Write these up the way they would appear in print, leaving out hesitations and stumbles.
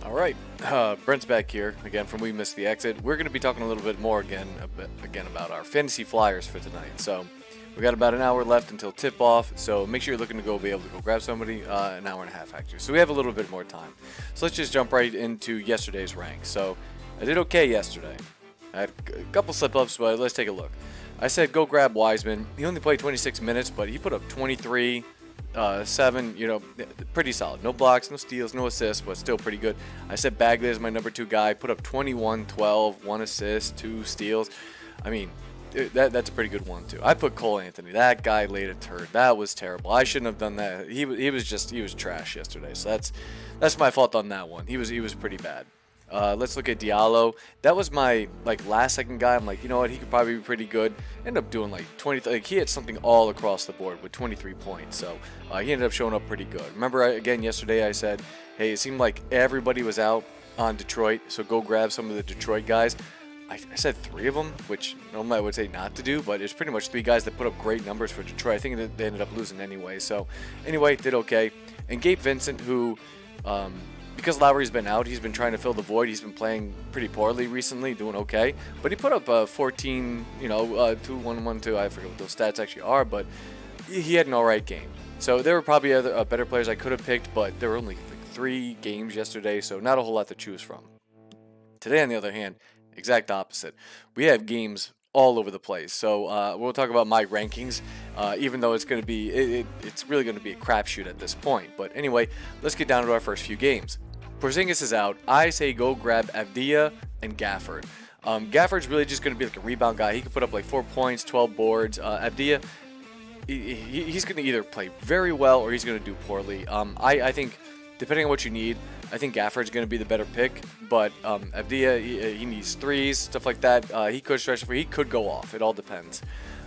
All right, Brent's back here again from We Missed the Exit. We're going to be talking a little bit more again about our fantasy flyers for tonight. So we got about an hour left until tip off. So make sure you're looking to be able to go grab somebody. An hour and a half actually. So we have a little bit more time. So let's just jump right into yesterday's rank. So I did okay yesterday. I had a couple slip ups, but let's take a look. I said go grab Wiseman. He only played 26 minutes, but he put up 23. 7, pretty solid. No blocks, no steals, no assists, but still pretty good. I said Bagley is my number 2 guy. Put up 21, 12, 1 assist, 2 steals. I mean, that's a pretty good one too. I put Cole Anthony. That guy laid a turd. That was terrible. I shouldn't have done that. He was trash yesterday. So that's my fault on that one. He was pretty bad. Let's look at Diallo. That was my last second guy. I'm like, you know what? He could probably be pretty good. Ended up doing 20. He had something all across the board with 23 points. So he ended up showing up pretty good. Remember again yesterday I said, hey, it seemed like everybody was out on Detroit, so go grab some of the Detroit guys. I said 3 of them, which normally I would say not to do, but it's pretty much 3 guys that put up great numbers for Detroit. I think they ended up losing anyway. So anyway, did okay. And Gabe Vincent, who because Lowry's been out, he's been trying to fill the void. He's been playing pretty poorly recently, doing okay. But he put up 14, 2, 1, 1, 2. I forget what those stats actually are, but he had an all right game. So there were probably other better players I could have picked, but there were only 3 games yesterday, so not a whole lot to choose from. Today, on the other hand, exact opposite. We have games all over the place. So we'll talk about my rankings, even though it's going to be it's really going to be a crapshoot at this point. But anyway, let's get down to our first few games. Porzingis is out. I say go grab Avdia and Gafford. Gafford's really just going to be like a rebound guy. He could put up 4 points, 12 boards. Avdia, he's going to either play very well or he's going to do poorly. I think, depending on what you need, I think Gafford's going to be the better pick. But Avdia, he needs threes, stuff like that. He could stretch it for. He could go off. It all depends.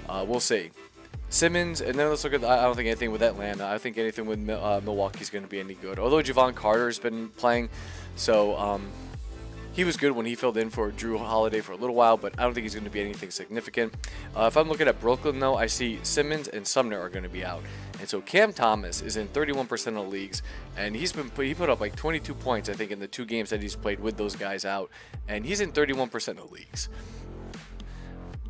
We'll see. Simmons, and then let's look at. I don't think anything with Atlanta. I think anything with Milwaukee's going to be any good. Although Javon Carter's been playing, so he was good when he filled in for Drew Holiday for a little while, but I don't think he's going to be anything significant. If I'm looking at Brooklyn, though, I see Simmons and Sumner are going to be out, and so Cam Thomas is in 31% of leagues, and he put up 22 points, I think, in the 2 games that he's played with those guys out, and he's in 31% of leagues.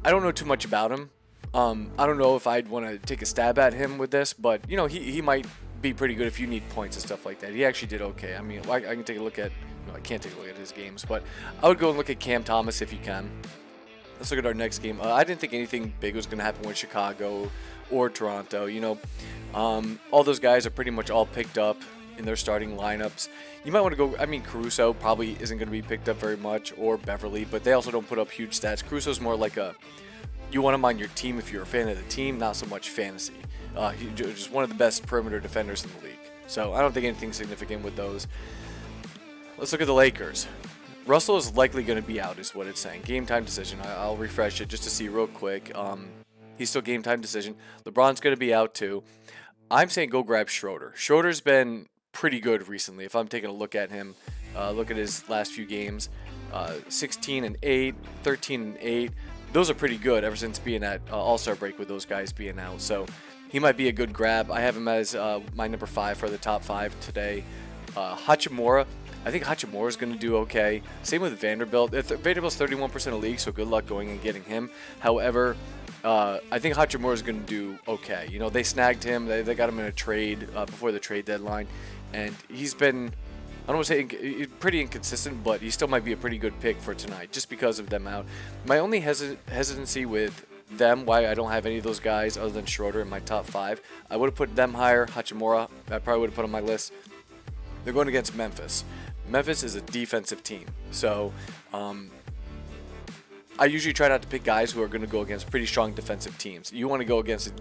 I don't know too much about him. I don't know if I'd want to take a stab at him with this, but he might be pretty good if you need points and stuff like that. He actually did okay. I mean, I can take a look at. No, I can't take a look at his games, but I would go and look at Cam Thomas if you can. Let's look at our next game. I didn't think anything big was going to happen with Chicago or Toronto. All those guys are pretty much all picked up in their starting lineups. You might want to go. I mean, Caruso probably isn't going to be picked up very much, or Beverly, but they also don't put up huge stats. Caruso's more like you want him on your team if you're a fan of the team, not so much fantasy. He's just one of the best perimeter defenders in the league. So I don't think anything significant with those. Let's look at the Lakers. Russell is likely going to be out, is what it's saying. Game time decision. I'll refresh it just to see real quick. He's still game time decision. LeBron's going to be out too. I'm saying go grab Schroeder. Schroeder's been pretty good recently. If I'm taking a look at him, look at his last few games. 16-8, 13-8. Those are pretty good ever since being at All-Star break with those guys being out. So he might be a good grab. I have him as my number 5 for the top 5 today. Hachimura. I think Hachimura is going to do okay. Same with Vanderbilt. Vanderbilt's 31% of league, so good luck going and getting him. However, I think Hachimura is going to do okay. They snagged him. They got him in a trade before the trade deadline. And he's been, I don't want to say pretty inconsistent, but he still might be a pretty good pick for tonight just because of them out. My only hesitancy with them, why I don't have any of those guys other than Schroeder in my top 5, I would have put them higher. Hachimura, I probably would have put on my list. They're going against Memphis. Memphis is a defensive team, so I usually try not to pick guys who are going to go against pretty strong defensive teams. You want to go against,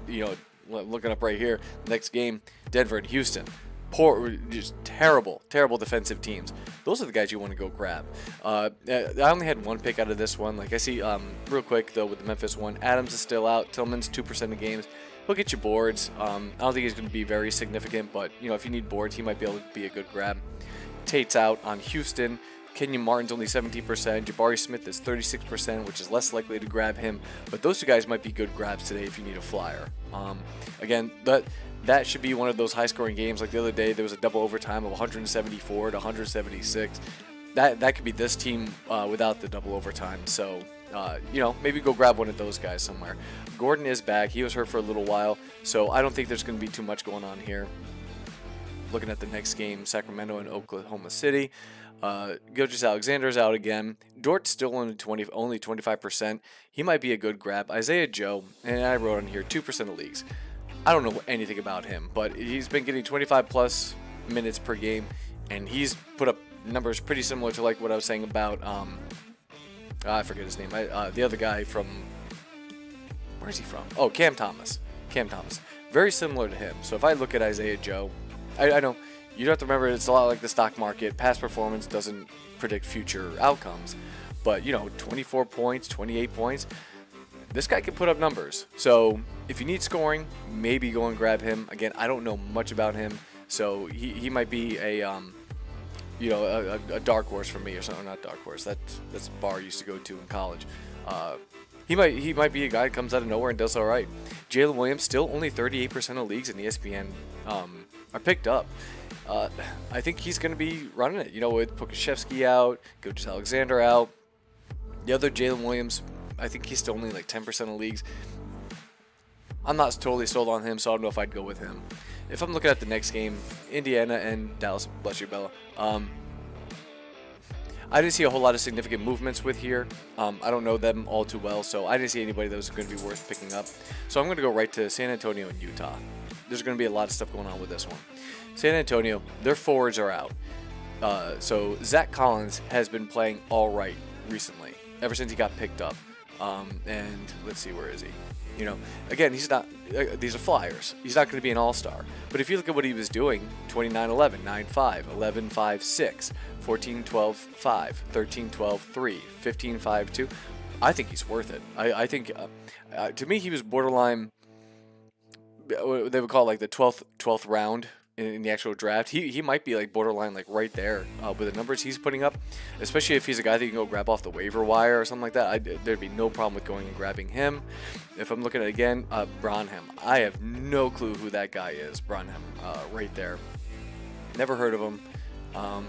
looking up right here, next game, Denver and Houston. Just terrible defensive teams. Those are the guys you want to go grab. I only had 1 pick out of this one. I see, real quick though, with the Memphis one, Adams is still out. Tillman's 2% of games. He'll get you boards. I don't think he's going to be very significant, but if you need boards, he might be able to be a good grab. Tate's out on Houston. Kenyon Martin's only 17%. Jabari Smith is 36%, which is less likely to grab him. But those 2 guys might be good grabs today if you need a flyer. Again, that should be one of those high-scoring games. Like the other day, there was a double overtime of 174 to 176. That could be this team without the double overtime. So, maybe go grab one of those guys somewhere. Gordon is back. He was hurt for a little while, so I don't think there's going to be too much going on here. Looking at the next game, Sacramento and Oklahoma City. Gilgeous-Alexander's out again. Dort's still only 25%. He might be a good grab. Isaiah Joe, and I wrote on here 2% of leagues. I don't know anything about him, but he's been getting 25 plus minutes per game, and he's put up numbers pretty similar to like what I was saying about I forget his name. The other guy from, where is he from? Oh, Cam Thomas. Very similar to him. So if I look at Isaiah Joe, I know you have to remember it's a lot like the stock market. Past performance doesn't predict future outcomes, but 24 points, 28 points. This guy can put up numbers. So if you need scoring, maybe go and grab him. Again, I don't know much about him, so he might be a dark horse for me or something. Not dark horse. That's a bar I used to go to in college. He might be a guy that comes out of nowhere and does all right. Jalen Williams still only 38% of leagues in ESPN are picked up. I think he's going to be running it. With Pokashevsky out, Gilgeous-Alexander out, the other Jalen Williams, I think he's still only like 10% of leagues. I'm not totally sold on him, so I don't know if I'd go with him. If I'm looking at the next game, Indiana and Dallas, bless you, Bella. I didn't see a whole lot of significant movements with here. I don't know them all too well, so I didn't see anybody that was going to be worth picking up. So I'm going to go right to San Antonio and Utah. There's going to be a lot of stuff going on with this one. San Antonio, their forwards are out. So Zach Collins has been playing all right recently, ever since he got picked up. And let's see, where is he? Again, he's not. These are Flyers. He's not going to be an all-star. But if you look at what he was doing, 29-11, 9-5, 11-5, 6, 14-12, 5, 13-12, 3, 15-5, 2. I think he's worth it. I think, to me, he was borderline. They would call it like the 12th round in the actual draft. He might be like borderline, like right there with the numbers he's putting up, especially if he's a guy that you can go grab off the waiver wire or something like that. There'd be no problem with going and grabbing him. If I'm looking at it again, Branham, I have no clue who that guy is. Branham, right there. Never heard of him,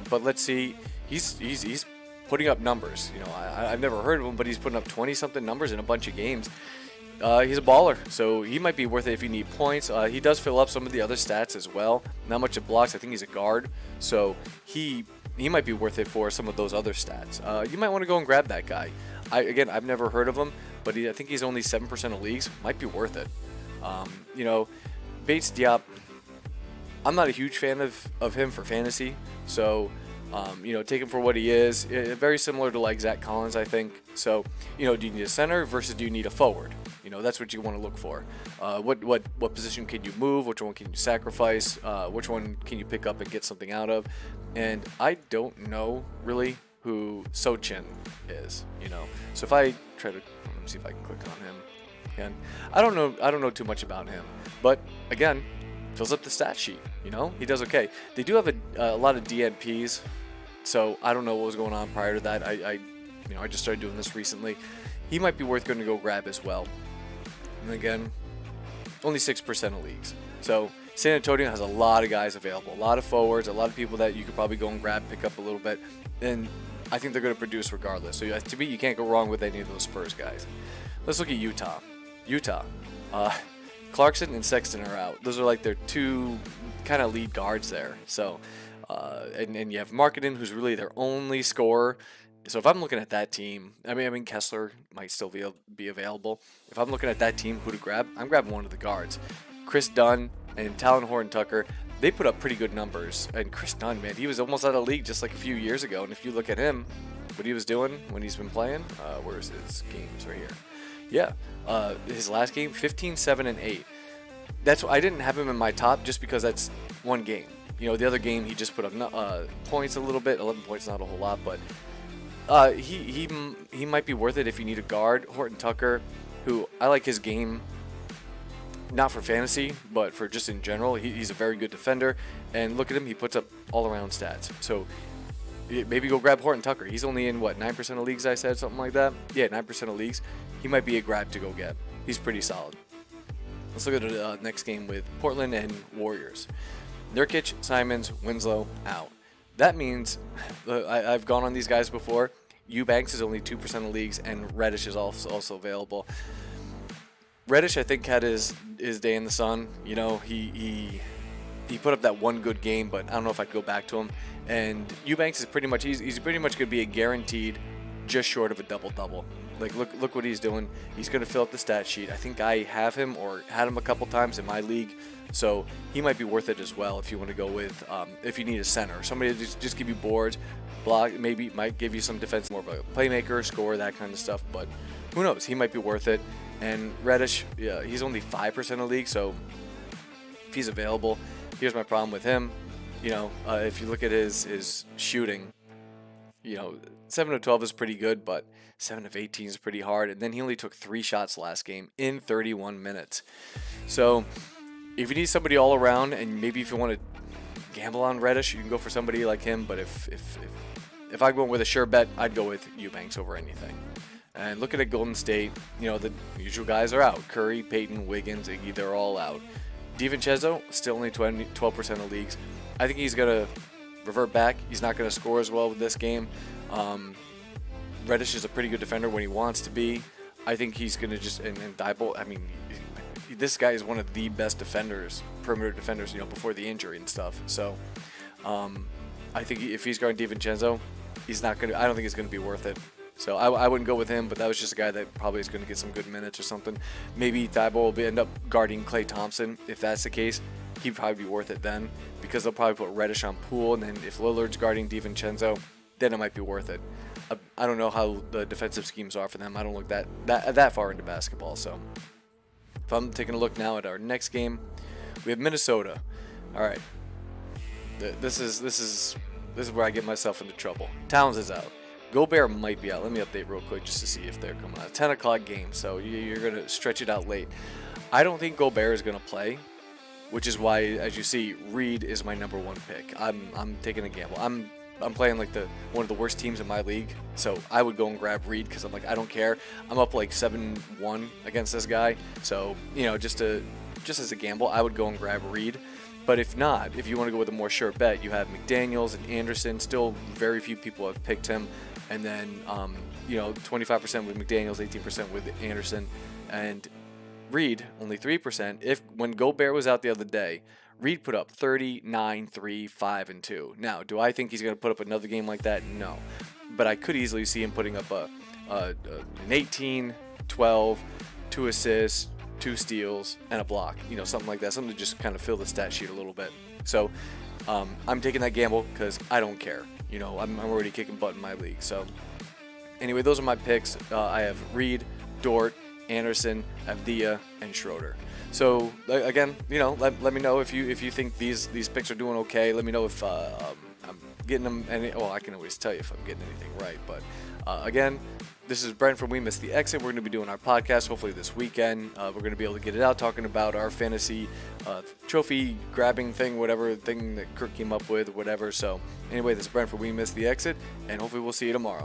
but let's see. He's putting up numbers. I've never heard of him, but he's putting up 20-something numbers in a bunch of games. He's a baller, so he might be worth it if you need points. He does fill up some of the other stats as well. Not much of blocks. I think he's a guard, so he might be worth it for some of those other stats. You might want to go and grab that guy. I've never heard of him, but I think he's only 7% of leagues. Might be worth it. Bates Diop, I'm not a huge fan of him for fantasy, so take him for what he is. Very similar to like Zach Collins, I think. So, do you need a center versus do you need a forward? That's what you want to look for. What position can you move? Which one can you sacrifice? Which one can you pick up and get something out of? And I don't know really who Sochin is. So if I try to, let me see if I can click on him. Again, I don't know too much about him, but again, fills up the stat sheet. He does okay. They do have a lot of DNPs, so I don't know what was going on prior to that. I just started doing this recently. He might be worth going to go grab as well. And again, only 6% of leagues. So San Antonio has a lot of guys available, a lot of forwards, a lot of people that you could probably go and grab, pick up a little bit, and I think they're going to produce regardless. So to me, you can't go wrong with any of those Spurs guys. Let's look at Utah. Clarkson and Sexton are out. Those are like their two kind of lead guards there. So, and you have Markkanen, who's really their only scorer. So if I'm looking at that team, I mean Kessler might still be available. If I'm looking at that team, who to grab? I'm grabbing one of the guards. Chris Dunn and Talon Horton-Tucker, they put up pretty good numbers. And Chris Dunn, man, he was almost out of the league just like a few years ago. And if you look at him, what he was doing when he's been playing, where's his games right here? Yeah, his last game, 15, 7, and 8. That's why I didn't have him in my top just because that's one game. The other game he just put up points a little bit. 11 points, not a whole lot, but he might be worth it if you need a guard. Horton-Tucker, who I like his game, not for fantasy, but for just in general. He's a very good defender, and look at him, he puts up all-around stats. So maybe go grab Horton-Tucker. He's only in, 9% of leagues, I said, something like that? Yeah, 9% of leagues. He might be a grab to go get. He's pretty solid. Let's look at the next game with Portland and Warriors. Nurkic, Simons, Winslow out. That means I've gone on these guys before. Eubanks is only 2% of leagues, and Reddish is also available. Reddish, I think, had his day in the sun. You know, he put up that one good game, but I don't know if I'd go back to him. And Eubanks is pretty much he's pretty much going to be a guaranteed, just short of a double-double. Like, look what he's doing. He's going to fill up the stat sheet. I think I have him or had him a couple times in my league, so he might be worth it as well if you want to go with if you need a center, somebody to just give you boards, block, maybe might give you some defense, more of a playmaker, score, that kind of stuff. But who knows? He might be worth it. And Reddish, yeah, he's only 5% of league, so if he's available, here's my problem with him. You know, if you look at his shooting, you know, 7 of 12 is pretty good, but 7 of 18 is pretty hard. And then he only took 3 shots last game in 31 minutes. So if you need somebody all around, and maybe if you want to gamble on Reddish, you can go for somebody like him. But if I go with a sure bet, I'd go with Eubanks over anything. And looking at Golden State, you know, the usual guys are out. Curry, Payton, Wiggins, Iggy, they're all out. DiVincenzo, still only 12% of leagues. I think he's going to revert back. He's not going to score as well with this game. Reddish is a pretty good defender when he wants to be. I think he's going to just, and Thibault, I mean, this guy is one of the best defenders, perimeter defenders, you know, before the injury and stuff. So I think if he's guarding DiVincenzo, he's not going to, I don't think it's going to be worth it. So I wouldn't go with him, but that was just a guy that probably is going to get some good minutes or something. Maybe Thibault will end up guarding Klay Thompson. If that's the case, he'd probably be worth it then, because they'll probably put Reddish on Poole, and then if Lillard's guarding DiVincenzo, then it might be worth it. I don't know how the defensive schemes are for them. I don't look that far into basketball. So if I'm taking a look now at our next game, we have Minnesota. All right, this is where I get myself into trouble. Towns is out. Gobert might be out. Let me update real quick just to see if they're coming out. 10 o'clock game, so you're going to stretch it out late. I don't think Gobert is going to play, which is why, as you see, Reed is my number 1 pick. I'm taking a gamble. I'm playing like one of the worst teams in my league, so I would go and grab Reed because I'm like, I don't care. I'm up like 7-1 against this guy, so you know, just as a gamble, I would go and grab Reed. But if not, if you want to go with a more sure bet, you have McDaniels and Anderson. Still, very few people have picked him. And then, you know, 25% with McDaniels, 18% with Anderson, and Reed only 3%. When Gobert was out the other day, Reed put up 39, 3, 5, and 2. Now, do I think he's going to put up another game like that? No, but I could easily see him putting up an 18, 12, 2 assists, 2 steals, and a block. You know, something like that. Something to just kind of fill the stat sheet a little bit. So I'm taking that gamble because I don't care. You know, I'm already kicking butt in my league. So anyway, those are my picks. I have Reed, Dort, Anderson, Avdia, and Schroeder. So again, you know, let me know if you think these picks are doing okay. Let me know if I'm getting them. I can always tell you if I'm getting anything right. But again, this is Brent from We Missed the Exit. We're going to be doing our podcast hopefully this weekend. We're going to be able to get it out, talking about our fantasy trophy grabbing thing, whatever thing that Kirk came up with, whatever. So anyway, this is Brent from We Missed the Exit, and hopefully we'll see you tomorrow.